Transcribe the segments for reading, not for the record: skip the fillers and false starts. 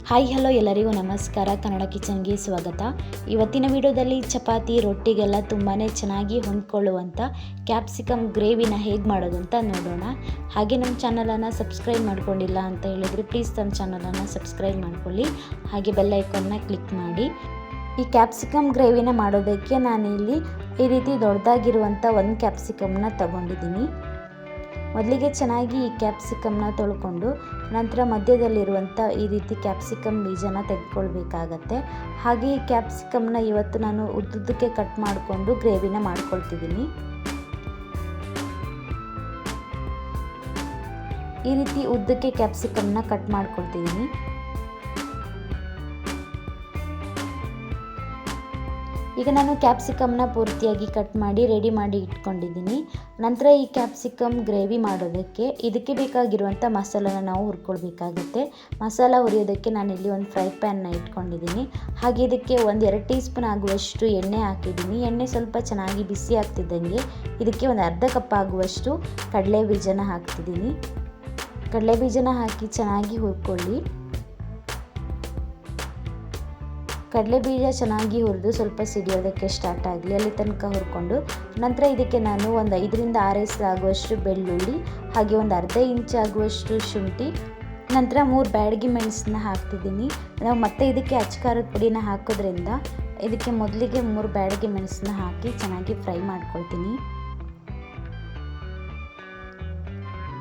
Hi hello ಎಲ್ಲರಿಗೂ ನಮಸ್ಕಾರ. ಕನ್ನಡ ಕಿಚನ್ಗೆ ಸ್ವಾಗತ. ಇವತ್ತಿನ ವಿಡಿಯೋದಲ್ಲಿ ಚಪಾತಿ ರೊಟ್ಟಿಗೆಲ್ಲ ತುಂಬಾ ಚೆನ್ನಾಗಿ ಹೊಂದ್ಕೊಳ್ಳುವಂಥ ಕ್ಯಾಪ್ಸಿಕಮ್ ಗ್ರೇವಿನ ಹೇಗೆ ಮಾಡೋದು ಅಂತ ನೋಡೋಣ. ಹಾಗೆ ನಮ್ಮ ಚಾನಲನ್ನು ಸಬ್ಸ್ಕ್ರೈಬ್ ಮಾಡ್ಕೊಂಡಿಲ್ಲ ಅಂತ ಹೇಳಿದರೆ ಪ್ಲೀಸ್ ನಮ್ಮ ಚಾನಲನ್ನು ಸಬ್ಸ್ಕ್ರೈಬ್ ಮಾಡ್ಕೊಳ್ಳಿ. ಹಾಗೆ ಬೆಲ್ ಐಕಾನ್ನ ಕ್ಲಿಕ್ ಮಾಡಿ. ಈ ಕ್ಯಾಪ್ಸಿಕಮ್ ಗ್ರೇವಿನ ಮಾಡೋದಕ್ಕೆ ನಾನಿಲ್ಲಿ ಈ ರೀತಿ ದೊಡ್ಡದಾಗಿರುವಂಥ ಒಂದು ಕ್ಯಾಪ್ಸಿಕಮ್ನ ತಗೊಂಡಿದ್ದೀನಿ. ಮೊದಲಿಗೆ ಚೆನ್ನಾಗಿ ಈ ಕ್ಯಾಪ್ಸಿಕಮ್ನ ತೊಳ್ಕೊಂಡು ನಂತರ ಮಧ್ಯದಲ್ಲಿರುವಂಥ ಈ ರೀತಿ ಕ್ಯಾಪ್ಸಿಕಮ್ ಬೀಜನ ತೆಗೆದುಕೊಳ್ಬೇಕಾಗತ್ತೆ. ಹಾಗೆ ಈ ಕ್ಯಾಪ್ಸಿಕಮ್ನ ಇವತ್ತು ನಾನು ಉದ್ದುದ್ದಕ್ಕೆ ಕಟ್ ಮಾಡಿಕೊಂಡು ಗ್ರೇವಿನ ಮಾಡ್ಕೊಳ್ತಿದ್ದೀನಿ. ಈ ರೀತಿ ಉದ್ದಕ್ಕೆ ಕ್ಯಾಪ್ಸಿಕಮ್ನ ಕಟ್ ಮಾಡ್ಕೊಳ್ತಿದ್ದೀನಿ. ಈಗ ನಾನು ಕ್ಯಾಪ್ಸಿಕಮ್ನ ಪೂರ್ತಿಯಾಗಿ ಕಟ್ ಮಾಡಿ ರೆಡಿ ಮಾಡಿ ಇಟ್ಕೊಂಡಿದ್ದೀನಿ. ನಂತರ ಈ ಕ್ಯಾಪ್ಸಿಕಮ್ ಗ್ರೇವಿ ಮಾಡೋದಕ್ಕೆ ಇದಕ್ಕೆ ಬೇಕಾಗಿರುವಂಥ ಮಸಾಲನ ನಾವು ಹುರ್ಕೊಳ್ಬೇಕಾಗುತ್ತೆ. ಮಸಾಲ ಹುರಿಯೋದಕ್ಕೆ ನಾನಿಲ್ಲಿ ಒಂದು ಫ್ರೈ ಪ್ಯಾನ್ನ ಇಟ್ಕೊಂಡಿದ್ದೀನಿ. ಹಾಗೆ ಇದಕ್ಕೆ ಒಂದು 2 ಟೀ ಸ್ಪೂನ್ ಆಗುವಷ್ಟು ಎಣ್ಣೆ ಹಾಕಿದ್ದೀನಿ. ಎಣ್ಣೆ ಸ್ವಲ್ಪ ಚೆನ್ನಾಗಿ ಬಿಸಿ ಆಗ್ತಿದ್ದಂಗೆ ಇದಕ್ಕೆ ಒಂದು ಅರ್ಧ ಕಪ್ ಆಗುವಷ್ಟು ಕಡಲೆ ಬೀಜನ ಹಾಕ್ತಿದ್ದೀನಿ. ಕಡಲೆ ಬೀಜನ ಹಾಕಿ ಚೆನ್ನಾಗಿ ಹುರ್ಕೊಳ್ಳಿ. ಕಡಲೆ ಬೀಜ ಚೆನ್ನಾಗಿ ಹುರಿದು ಸ್ವಲ್ಪ ಸಿಡಿಯೋದಕ್ಕೆ ಸ್ಟಾರ್ಟ್ ಆಗಲಿ, ಅಲ್ಲಿ ತನಕ ಹುರ್ಕೊಂಡು ನಂತರ ಇದಕ್ಕೆ ನಾನು ಒಂದು 5ರಿಂದ 6 ಎಸಳು ಆಗುವಷ್ಟು ಬೆಳ್ಳುಳ್ಳಿ, ಹಾಗೆ ಒಂದು ಅರ್ಧ ಇಂಚ್ ಆಗುವಷ್ಟು ಶುಂಠಿ, ನಂತರ 3 ಬ್ಯಾಡಗಿ ಮೆಣಸನ್ನ ಹಾಕ್ತಿದ್ದೀನಿ. ನಾವು ಮತ್ತೆ ಇದಕ್ಕೆ ಅಚ್ಕಾರದ ಪುಡಿನ ಹಾಕೋದ್ರಿಂದ ಇದಕ್ಕೆ ಮೊದಲಿಗೆ 3 ಬ್ಯಾಡಗಿ ಮೆಣಸನ್ನ ಹಾಕಿ ಚೆನ್ನಾಗಿ ಫ್ರೈ ಮಾಡ್ಕೊಳ್ತೀನಿ.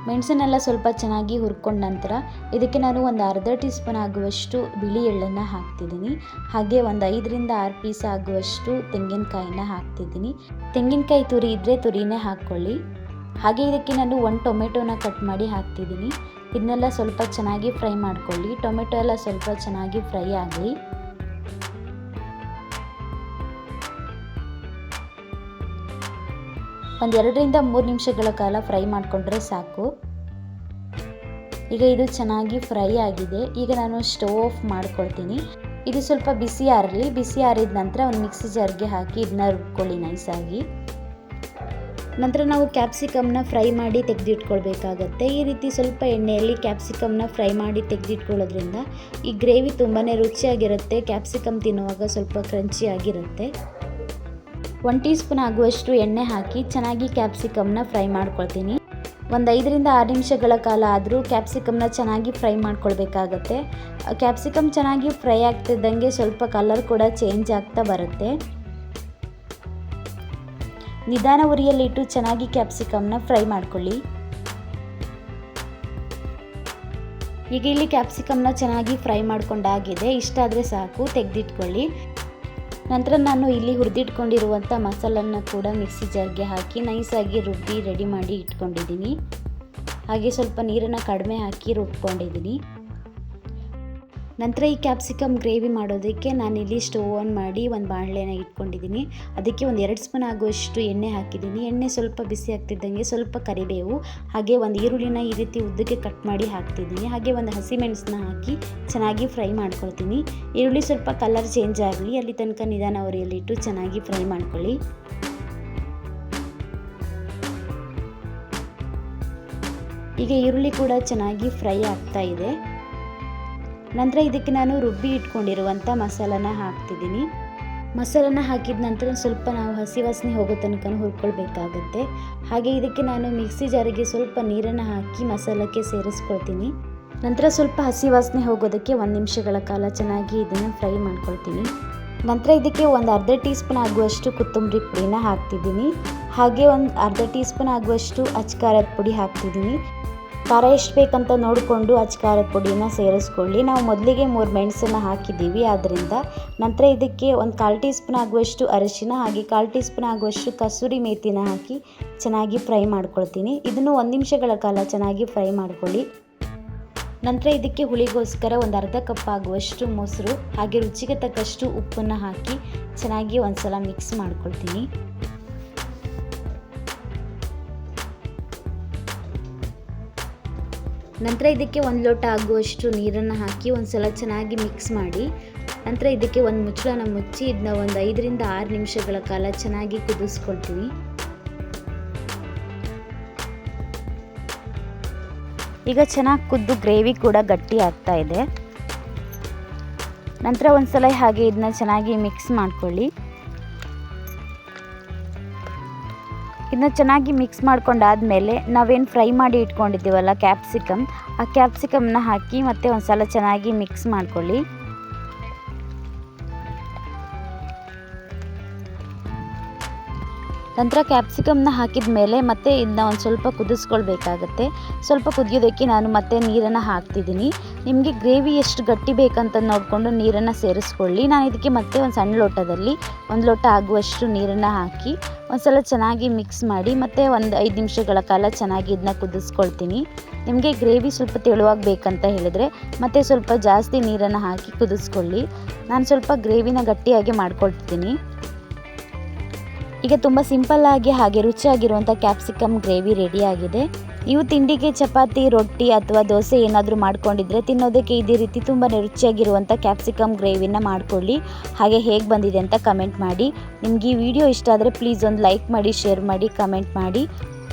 ಮೆಣಸನ್ನೆಲ್ಲ ಸ್ವಲ್ಪ ಚೆನ್ನಾಗಿ ಹುರ್ಕೊಂಡ ನಂತರ ಇದಕ್ಕೆ ನಾನು ಒಂದು ಅರ್ಧ ಟೀ ಸ್ಪೂನ್ ಆಗುವಷ್ಟು ಬಿಳಿ ಎಳ್ಳನ್ನು ಹಾಕ್ತಿದ್ದೀನಿ. ಹಾಗೆ ಒಂದು 5ರಿಂದ 6 ಪೀಸ್ ಆಗುವಷ್ಟು ತೆಂಗಿನಕಾಯಿನ ಹಾಕ್ತಿದ್ದೀನಿ. ತೆಂಗಿನಕಾಯಿ ತುರಿ ಇದ್ದರೆ ತುರಿನೇ ಹಾಕ್ಕೊಳ್ಳಿ. ಹಾಗೆ ಇದಕ್ಕೆ ನಾನು 1 ಟೊಮೆಟೊನ ಕಟ್ ಮಾಡಿ ಹಾಕ್ತಿದ್ದೀನಿ. ಇದನ್ನೆಲ್ಲ ಸ್ವಲ್ಪ ಚೆನ್ನಾಗಿ ಫ್ರೈ ಮಾಡ್ಕೊಳ್ಳಿ. ಟೊಮೆಟೊ ಎಲ್ಲ ಸ್ವಲ್ಪ ಚೆನ್ನಾಗಿ ಫ್ರೈ ಆಗಲಿ. ಒಂದು 2ರಿಂದ 3 ನಿಮಿಷಗಳ ಕಾಲ ಫ್ರೈ ಮಾಡಿಕೊಂಡ್ರೆ ಸಾಕು. ಈಗ ಇದು ಚೆನ್ನಾಗಿ ಫ್ರೈ ಆಗಿದೆ. ಈಗ ನಾನು ಸ್ಟವ್ ಆಫ್ ಮಾಡ್ಕೊಳ್ತೀನಿ. ಇದು ಸ್ವಲ್ಪ ಬಿಸಿ ಆರಲಿ. ಬಿಸಿ ಆರಿದ ನಂತರ ಒಂದು ಮಿಕ್ಸಿ ಜಾರ್ಗೆ ಹಾಕಿ ಇದನ್ನ ರುಬ್ಕೊಳ್ಳಿ ನೈಸಾಗಿ. ನಂತರ ನಾವು ಕ್ಯಾಪ್ಸಿಕಮ್ನ ಫ್ರೈ ಮಾಡಿ ತೆಗೆದಿಟ್ಕೊಳ್ಬೇಕಾಗತ್ತೆ. ಈ ರೀತಿ ಸ್ವಲ್ಪ ಎಣ್ಣೆಯಲ್ಲಿ ಕ್ಯಾಪ್ಸಿಕಮ್ನ ಫ್ರೈ ಮಾಡಿ ತೆಗೆದಿಟ್ಕೊಳ್ಳೋದ್ರಿಂದ ಈ ಗ್ರೇವಿ ತುಂಬಾ ರುಚಿಯಾಗಿರುತ್ತೆ. ಕ್ಯಾಪ್ಸಿಕಮ್ ತಿನ್ನುವಾಗ ಸ್ವಲ್ಪ ಕ್ರಂಚಿಯಾಗಿರುತ್ತೆ. 1 ಟೀ ಸ್ಪೂನ್ ಆಗುವಷ್ಟು ಎಣ್ಣೆ ಹಾಕಿ ಚೆನ್ನಾಗಿ ಕ್ಯಾಪ್ಸಿಕಮ್ನ ಫ್ರೈ ಮಾಡ್ಕೊಳ್ತೀನಿ. ಒಂದು 5ರಿಂದ 6 ನಿಮಿಷಗಳ ಕಾಲ ಆದರೂ ಕ್ಯಾಪ್ಸಿಕಮ್ನ ಚೆನ್ನಾಗಿ ಫ್ರೈ ಮಾಡ್ಕೊಳ್ಬೇಕಾಗತ್ತೆ. ಕ್ಯಾಪ್ಸಿಕಮ್ ಚೆನ್ನಾಗಿ ಫ್ರೈ ಆಗ್ತಿದ್ದಂಗೆ ಸ್ವಲ್ಪ ಕಲರ್ ಕೂಡ ಚೇಂಜ್ ಆಗ್ತಾ ಬರುತ್ತೆ. ನಿಧಾನ ಉರಿಯಲ್ಲಿಟ್ಟು ಚೆನ್ನಾಗಿ ಕ್ಯಾಪ್ಸಿಕಮ್ನ ಫ್ರೈ ಮಾಡ್ಕೊಳ್ಳಿ. ಈಗ ಇಲ್ಲಿ ಕ್ಯಾಪ್ಸಿಕಮ್ನ ಚೆನ್ನಾಗಿ ಫ್ರೈ ಮಾಡ್ಕೊಂಡಾಗಿದೆ. ಇಷ್ಟಾದರೆ ಸಾಕು, ತೆಗೆದಿಟ್ಕೊಳ್ಳಿ. ನಂತರ ನಾನು ಇಲ್ಲಿ ಹುರಿದಿಟ್ಕೊಂಡಿರುವಂಥ ಮಸಾಲನ್ನು ಕೂಡ ಮಿಕ್ಸಿ ಜಾರ್ಗೆ ಹಾಕಿ ನೈಸಾಗಿ ರುಬ್ಬಿ ರೆಡಿ ಮಾಡಿ ಇಟ್ಕೊಂಡಿದ್ದೀನಿ. ಹಾಗೆ ಸ್ವಲ್ಪ ನೀರನ್ನು ಕಡಿಮೆ ಹಾಕಿ ರುಬ್ಕೊಂಡಿದ್ದೀನಿ. ನಂತರ ಈ ಕ್ಯಾಪ್ಸಿಕಮ್ ಗ್ರೇವಿ ಮಾಡೋದಕ್ಕೆ ನಾನಿಲ್ಲಿ ಸ್ಟವ್ ಆನ್ ಮಾಡಿ ಒಂದು ಬಾಣಲೆನ ಇಟ್ಕೊಂಡಿದ್ದೀನಿ. ಅದಕ್ಕೆ ಒಂದು 2 ಸ್ಪೂನ್ ಆಗುವಷ್ಟು ಎಣ್ಣೆ ಹಾಕಿದ್ದೀನಿ. ಎಣ್ಣೆ ಸ್ವಲ್ಪ ಬಿಸಿ ಆಗ್ತಿದ್ದಂಗೆ ಸ್ವಲ್ಪ ಕರಿಬೇವು, ಹಾಗೆ ಒಂದು ಈರುಳ್ಳಿನ ಈ ರೀತಿ ಉದ್ದಕ್ಕೆ ಕಟ್ ಮಾಡಿ ಹಾಕ್ತಿದ್ದೀನಿ. ಹಾಗೆ ಒಂದು ಹಸಿಮೆಣಸನ್ನ ಹಾಕಿ ಚೆನ್ನಾಗಿ ಫ್ರೈ ಮಾಡ್ಕೊಳ್ತೀನಿ. ಈರುಳ್ಳಿ ಸ್ವಲ್ಪ ಕಲರ್ ಚೇಂಜ್ ಆಗಲಿ, ಅಲ್ಲಿ ತನಕ ನಿಧಾನ ಉರಿಯಲ್ಲಿಟ್ಟು ಚೆನ್ನಾಗಿ ಫ್ರೈ ಮಾಡ್ಕೊಳ್ಳಿ. ಈಗ ಈರುಳ್ಳಿ ಕೂಡ ಚೆನ್ನಾಗಿ ಫ್ರೈ ಆಗ್ತಾ ಇದೆ. ನಂತರ ಇದಕ್ಕೆ ನಾನು ರುಬ್ಬಿ ಇಟ್ಕೊಂಡಿರುವಂಥ ಮಸಾಲನ ಹಾಕ್ತಿದ್ದೀನಿ. ಮಸಾಲನ ಹಾಕಿದ ನಂತರ ಸ್ವಲ್ಪ ನಾವು ಹಸಿ ವಾಸನೆ ಹೋಗೋ ತನಕ ಹುರ್ಕೊಳ್ಬೇಕಾಗತ್ತೆ. ಹಾಗೆ ಇದಕ್ಕೆ ನಾನು ಮಿಕ್ಸಿ ಜಾರಿಗೆ ಸ್ವಲ್ಪ ನೀರನ್ನು ಹಾಕಿ ಮಸಾಲಕ್ಕೆ ಸೇರಿಸ್ಕೊಳ್ತೀನಿ. ನಂತರ ಸ್ವಲ್ಪ ಹಸಿ ವಾಸನೆ ಹೋಗೋದಕ್ಕೆ 1 ನಿಮಿಷಗಳ ಕಾಲ ಚೆನ್ನಾಗಿ ಇದನ್ನು ಫ್ರೈ ಮಾಡ್ಕೊಳ್ತೀನಿ. ನಂತರ ಇದಕ್ಕೆ ಒಂದು ಅರ್ಧ ಟೀ ಸ್ಪೂನ್ ಆಗುವಷ್ಟು ಕೊತ್ತಂಬರಿ ಪುಡಿನ ಹಾಕ್ತಿದ್ದೀನಿ. ಹಾಗೆ ಒಂದು ಅರ್ಧ ಟೀ ಸ್ಪೂನ್ ಆಗುವಷ್ಟು ಅಚ್ಕಾರದ ಪುಡಿ ಹಾಕ್ತಿದ್ದೀನಿ. ಖಾರ ಎಷ್ಟು ಬೇಕಂತ ನೋಡಿಕೊಂಡು ಅಚ್ಕಾರದ ಪುಡಿನ ಸೇರಿಸ್ಕೊಳ್ಳಿ. ನಾವು ಮೊದಲಿಗೆ 3 ಮೆಣಸನ್ನು ಹಾಕಿದ್ದೀವಿ ಆದ್ದರಿಂದ. ನಂತರ ಇದಕ್ಕೆ ಒಂದು 1/4 ಟೀ ಸ್ಪೂನ್ ಆಗುವಷ್ಟು ಅರಿಶಿನ, ಹಾಗೆ 1/4 ಟೀ ಸ್ಪೂನ್ ಆಗುವಷ್ಟು ಕಸೂರಿ ಮೇಥಿನ ಹಾಕಿ ಚೆನ್ನಾಗಿ ಫ್ರೈ ಮಾಡ್ಕೊಳ್ತೀನಿ. ಇದನ್ನು 1 ನಿಮಿಷಗಳ ಕಾಲ ಚೆನ್ನಾಗಿ ಫ್ರೈ ಮಾಡ್ಕೊಳ್ಳಿ. ನಂತರ ಇದಕ್ಕೆ ಹುಳಿಗೋಸ್ಕರ ಒಂದು ಅರ್ಧ ಕಪ್ ಆಗುವಷ್ಟು ಮೊಸರು, ಹಾಗೆ ರುಚಿಗೆ ತಕ್ಕಷ್ಟು ಉಪ್ಪನ್ನು ಹಾಕಿ ಚೆನ್ನಾಗಿ ಒಂದು ಸಲ ಮಿಕ್ಸ್ ಮಾಡ್ಕೊಳ್ತೀನಿ. ನಂತರ ಇದಕ್ಕೆ 1 ಲೋಟ ಆಗುವಷ್ಟು ನೀರನ್ನು ಹಾಕಿ ಒಂದು ಸಲ ಚೆನ್ನಾಗಿ ಮಿಕ್ಸ್ ಮಾಡಿ ನಂತರ ಇದಕ್ಕೆ ಒಂದು ಮುಚ್ಚಳನ ಮುಚ್ಚಿ ಇದನ್ನ ಒಂದು 5ರಿಂದ 6 ನಿಮಿಷಗಳ ಕಾಲ ಚೆನ್ನಾಗಿ ಕುದಿಸ್ಕೊಳ್ತೀನಿ. ಈಗ ಚೆನ್ನಾಗಿ ಕುದ್ದು ಗ್ರೇವಿ ಕೂಡ ಗಟ್ಟಿ ಆಗ್ತಾ ಇದೆ. ನಂತರ ಒಂದು ಸಲ ಹಾಗೆ ಇದನ್ನ ಚೆನ್ನಾಗಿ ಮಿಕ್ಸ್ ಮಾಡ್ಕೊಳ್ಳಿ. ಇದನ್ನ ಚೆನ್ನಾಗಿ ಮಿಕ್ಸ್ ಮಾಡ್ಕೊಂಡಾದಮೇಲೆ ನಾವೇನು ಫ್ರೈ ಮಾಡಿ ಇಟ್ಕೊಂಡಿದ್ದೀವಲ್ಲ ಕ್ಯಾಪ್ಸಿಕಮ್, ಆ ಕ್ಯಾಪ್ಸಿಕಮ್ನ ಹಾಕಿ ಮತ್ತೆ ಒಂದು ಸಲ ಚೆನ್ನಾಗಿ ಮಿಕ್ಸ್ ಮಾಡ್ಕೊಳ್ಳಿ. ನಂತರ ಕ್ಯಾಪ್ಸಿಕಮ್ನ ಹಾಕಿದ ಮೇಲೆ ಮತ್ತೆ ಇದನ್ನ ಒಂದು ಸ್ವಲ್ಪ ಕುದಿಸ್ಕೊಳ್ಬೇಕಾಗತ್ತೆ. ಸ್ವಲ್ಪ ಕುದಿಯೋದಕ್ಕೆ ನಾನು ಮತ್ತೆ ನೀರನ್ನು ಹಾಕ್ತಿದ್ದೀನಿ. ನಿಮಗೆ ಗ್ರೇವಿ ಎಷ್ಟು ಗಟ್ಟಿ ಬೇಕಂತ ನೋಡಿಕೊಂಡು ನೀರನ್ನು ಸೇರಿಸ್ಕೊಳ್ಳಿ. ನಾನು ಇದಕ್ಕೆ ಮತ್ತೆ ಒಂದು ಸಣ್ಣ ಲೋಟದಲ್ಲಿ 1 ಲೋಟ ಆಗುವಷ್ಟು ನೀರನ್ನು ಹಾಕಿ ಒಂದು ಸಲ ಚೆನ್ನಾಗಿ ಮಿಕ್ಸ್ ಮಾಡಿ ಮತ್ತೆ ಒಂದು 5 ನಿಮಿಷಗಳ ಕಾಲ ಚೆನ್ನಾಗಿ ಇದನ್ನ ಕುದಿಸ್ಕೊಳ್ತೀನಿ. ನಿಮಗೆ ಗ್ರೇವಿ ಸ್ವಲ್ಪ ತೆಳುವಾಗಿ ಬೇಕಂತ ಹೇಳಿದರೆ ಮತ್ತೆ ಸ್ವಲ್ಪ ಜಾಸ್ತಿ ನೀರನ್ನು ಹಾಕಿ ಕುದಿಸ್ಕೊಳ್ಳಿ. ನಾನು ಸ್ವಲ್ಪ ಗ್ರೇವಿನ ಗಟ್ಟಿಯಾಗಿ ಮಾಡ್ಕೊಳ್ತಿದ್ದೀನಿ. ಈಗ ತುಂಬ ಸಿಂಪಲ್ಲಾಗಿ ಹಾಗೆ ರುಚಿಯಾಗಿರುವಂಥ ಕ್ಯಾಪ್ಸಿಕಮ್ ಗ್ರೇವಿ ರೆಡಿಯಾಗಿದೆ. ನೀವು ತಿಂಡಿಗೆ ಚಪಾತಿ, ರೊಟ್ಟಿ ಅಥವಾ ದೋಸೆ ಏನಾದರೂ ಮಾಡ್ಕೊಂಡಿದ್ರೆ ತಿನ್ನೋದಕ್ಕೆ ಇದೇ ರೀತಿ ತುಂಬಾ ರುಚಿಯಾಗಿರುವಂಥ ಕ್ಯಾಪ್ಸಿಕಮ್ ಗ್ರೇವಿನ ಮಾಡ್ಕೊಳ್ಳಿ. ಹಾಗೆ ಹೇಗೆ ಬಂದಿದೆ ಅಂತ ಕಮೆಂಟ್ ಮಾಡಿ. ನಿಮಗೆ ಈ ವಿಡಿಯೋ ಇಷ್ಟ ಆದರೆ ಪ್ಲೀಸ್ ಒಂದು ಲೈಕ್ ಮಾಡಿ, ಶೇರ್ ಮಾಡಿ, ಕಮೆಂಟ್ ಮಾಡಿ.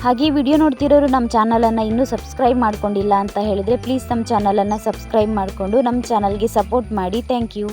ಹಾಗೆ ಈ ವಿಡಿಯೋ ನೋಡ್ತಿರೋರು ನಮ್ಮ ಚಾನಲನ್ನು ಇನ್ನೂ ಸಬ್ಸ್ಕ್ರೈಬ್ ಮಾಡ್ಕೊಂಡಿಲ್ಲ ಅಂತ ಹೇಳಿದರೆ ಪ್ಲೀಸ್ ನಮ್ಮ ಚಾನಲನ್ನು ಸಬ್ಸ್ಕ್ರೈಬ್ ಮಾಡಿಕೊಂಡು ನಮ್ಮ ಚಾನಲ್ಗೆ ಸಪೋರ್ಟ್ ಮಾಡಿ. Thank you.